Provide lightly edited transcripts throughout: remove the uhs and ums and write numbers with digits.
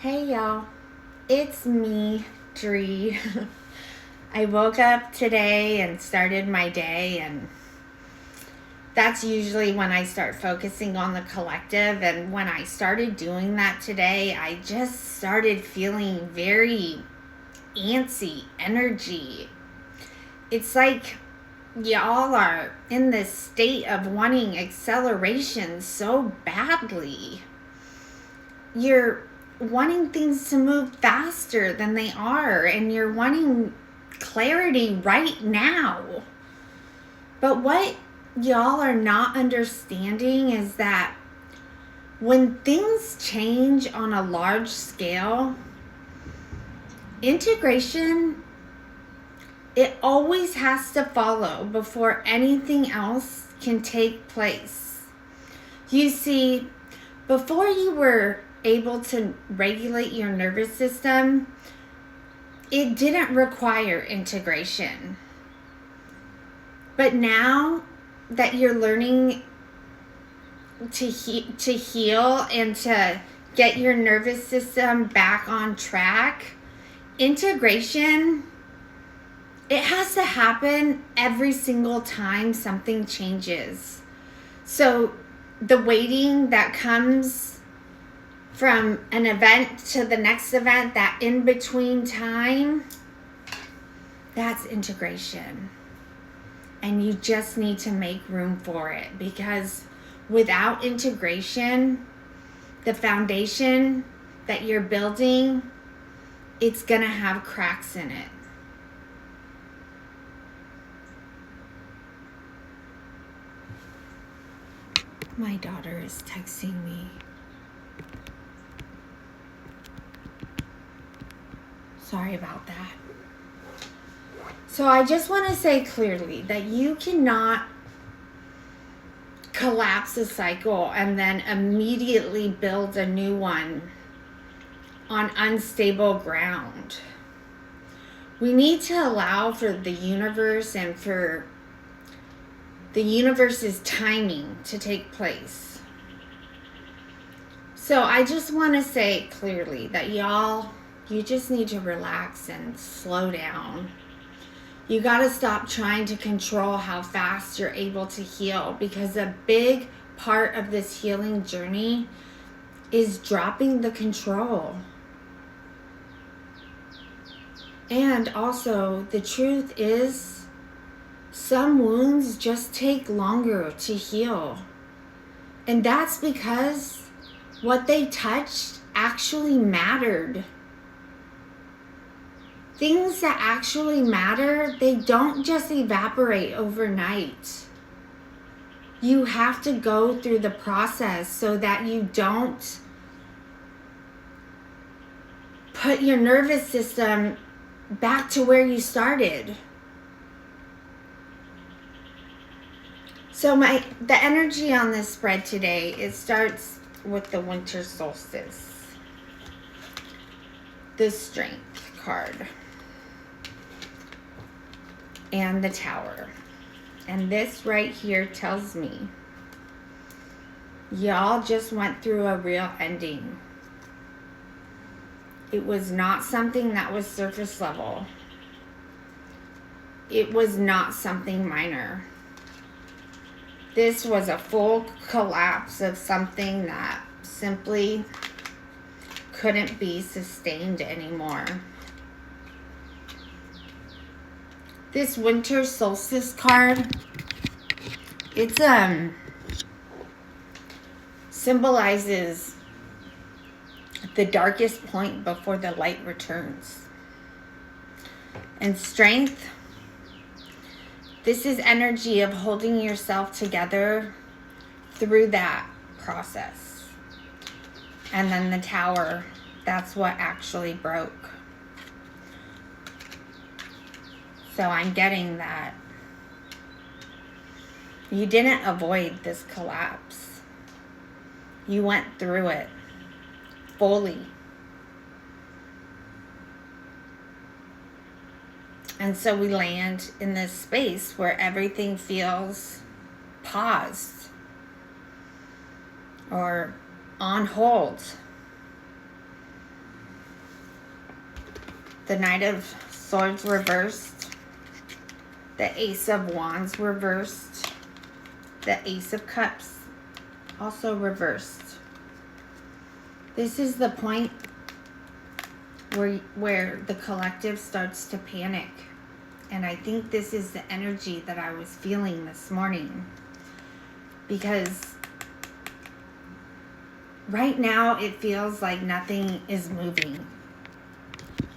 Hey y'all, it's me, Dree. I woke up today and started my day, and that's usually when I start focusing on the collective. And when I started doing that today, I just started feeling very antsy energy. It's like y'all are in this state of wanting acceleration so badly. You're wanting things to move faster than they are, and you're wanting clarity right now. But what y'all are not understanding is that when things change on a large scale, integration, it always has to follow before anything else can take place. You see, before you were able to regulate your nervous system, it didn't require integration. But now that you're learning to heal and to get your nervous system back on track, integration, it has to happen every single time something changes. So the waiting that comes from an event to the next event, that in between time, that's integration. And you just need to make room for it, because without integration, the foundation that you're building, it's gonna have cracks in it. My daughter is texting me. Sorry about that. So I just want to say clearly that you cannot collapse a cycle and then immediately build a new one on unstable ground. We need to allow for the universe and for the universe's timing to take place. So I just want to say clearly that y'all, you just need to relax and slow down. You got to stop trying to control how fast you're able to heal, because a big part of this healing journey is dropping the control. And also, the truth is, some wounds just take longer to heal. And that's because what they touched actually mattered. Things that actually matter, they don't just evaporate overnight. You have to go through the process so that you don't put your nervous system back to where you started. So the energy on this spread today, it starts with the winter solstice, the strength card, and the tower. And this right here tells me y'all just went through a real ending. It was not something that was surface level. It was not something minor. This was a full collapse of something that simply couldn't be sustained anymore. This winter solstice card, it's symbolizes the darkest point before the light returns. And strength, this is energy of holding yourself together through that process. And then the tower, that's what actually broke. So I'm getting that you didn't avoid this collapse. You went through it fully. And so we land in this space where everything feels paused or on hold. the Knight of Swords reversed, the Ace of Wands reversed, the Ace of Cups also reversed. This is the point where the collective starts to panic. And I think this is the energy that I was feeling this morning. Because right now it feels like nothing is moving.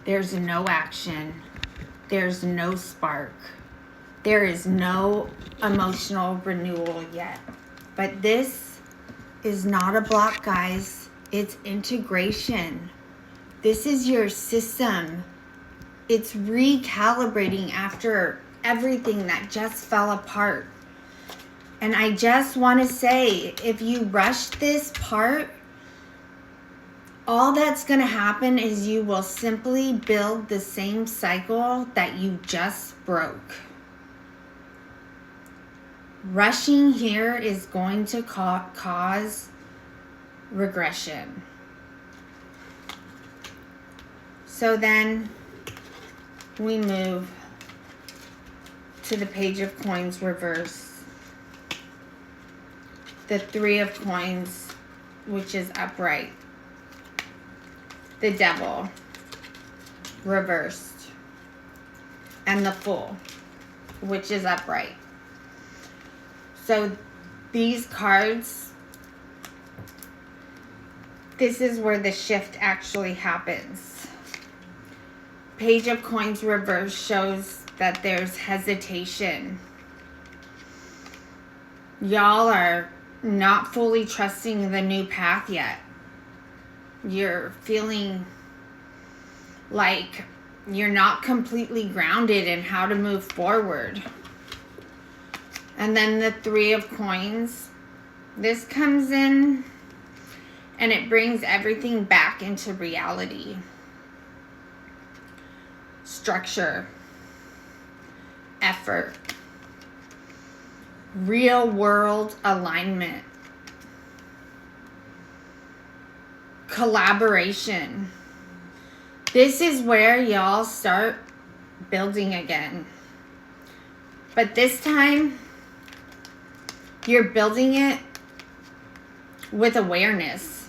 There's no action. There's no spark. There is no emotional renewal yet. But this is not a block, guys. It's integration. This is your system. It's recalibrating after everything that just fell apart. And I just want to say, if you rush this part, all that's going to happen is you will simply build the same cycle that you just broke. Rushing here is going to cause regression. So then we move to the Page of Coins reverse, the Three of Coins, which is upright, the Devil reversed, and the Fool, which is upright. So these cards, this is where the shift actually happens. Page of Coins reverse shows that there's hesitation. Y'all are not fully trusting the new path yet. You're feeling like you're not completely grounded in how to move forward. And then the Three of Coins, this comes in and it brings everything back into reality. Structure, effort, real world alignment, collaboration. This is where y'all start building again. But this time, you're building it with awareness.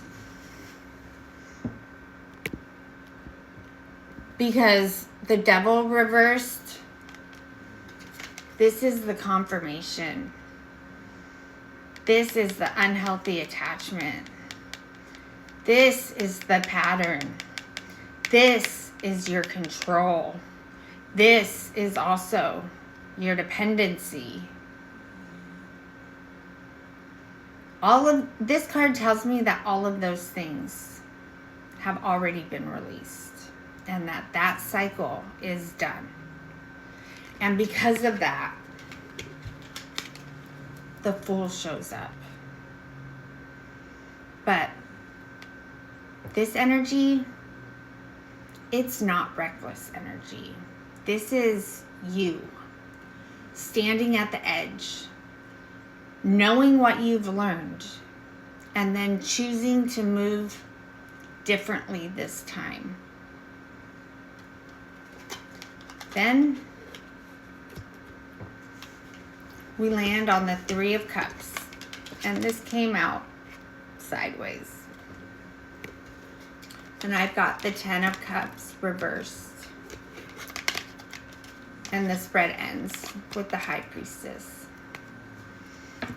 Because the Devil reversed, this is the confirmation. This is the unhealthy attachment. This is the pattern. This is your control. This is also your dependency. This card tells me that all of those things have already been released. And that cycle is done. And because of that, the Fool shows up. But this energy, it's not reckless energy. This is you standing at the edge, knowing what you've learned, and then choosing to move differently this time. Then we land on the Three of Cups, and this came out sideways. And I've got the Ten of Cups reversed. And the spread ends with the High Priestess.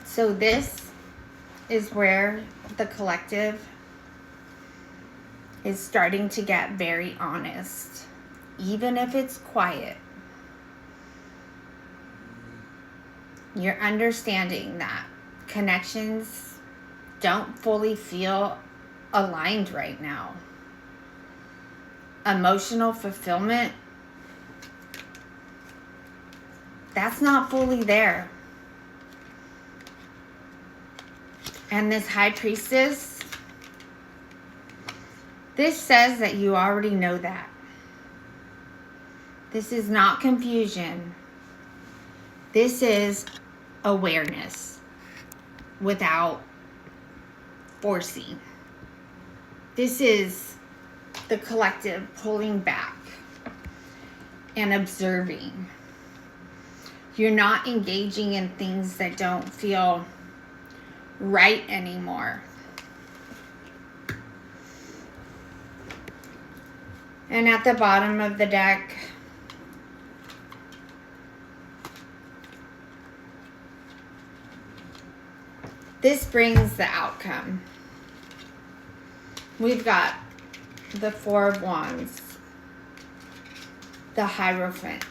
So this is where the collective is starting to get very honest. Even if it's quiet, you're understanding that connections don't fully feel aligned right now. Emotional fulfillment, that's not fully there. And this High Priestess, this says that you already know that. This is not confusion. This is awareness without forcing. This is the collective pulling back and observing. You're not engaging in things that don't feel right anymore. And at the bottom of the deck, this brings the outcome. We've got the Four of Wands, the Hierophant,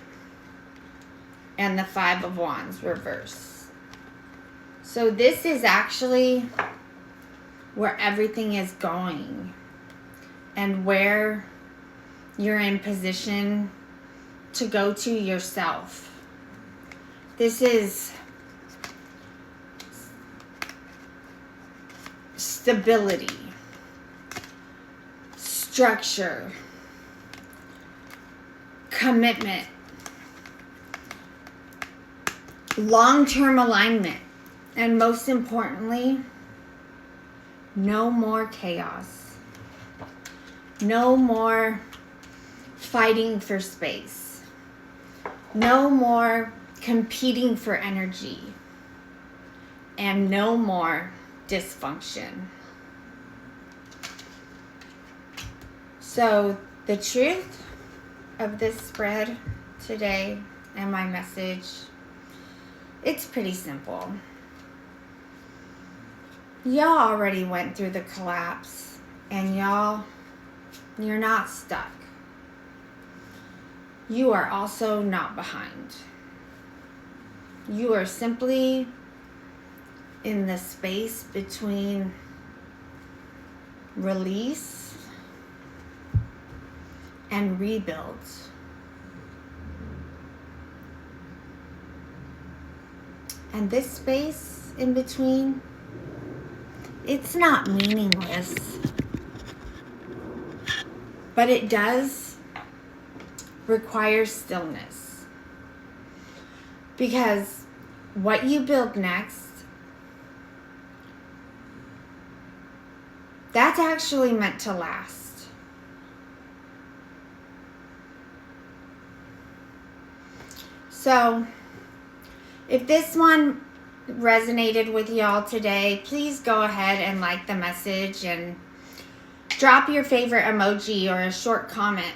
and the Five of Wands reverse. So this is actually where everything is going and where you're in position to go to yourself. This is stability, structure, commitment, long-term alignment, and most importantly, no more chaos. No more fighting for space. No more competing for energy. And no more dysfunction. So the truth of this spread today and my message, it's pretty simple. Y'all already went through the collapse, and you're not stuck. You are also not behind. You are simply in the space between release and rebuild. And this space in between, it's not meaningless, but it does require stillness. Because what you build next, that's actually meant to last. So, if this one resonated with y'all today, please go ahead and like the message and drop your favorite emoji or a short comment.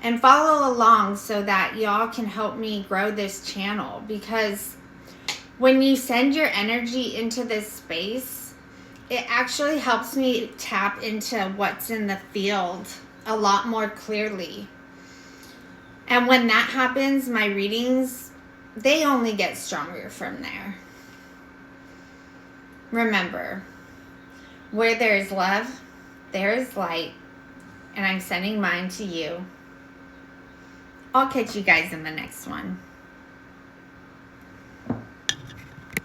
And follow along so that y'all can help me grow this channel. Because when you send your energy into this space, it actually helps me tap into what's in the field a lot more clearly. And when that happens, my readings, they only get stronger from there. Remember, where there is love, there is light. And I'm sending mine to you. I'll catch you guys in the next one.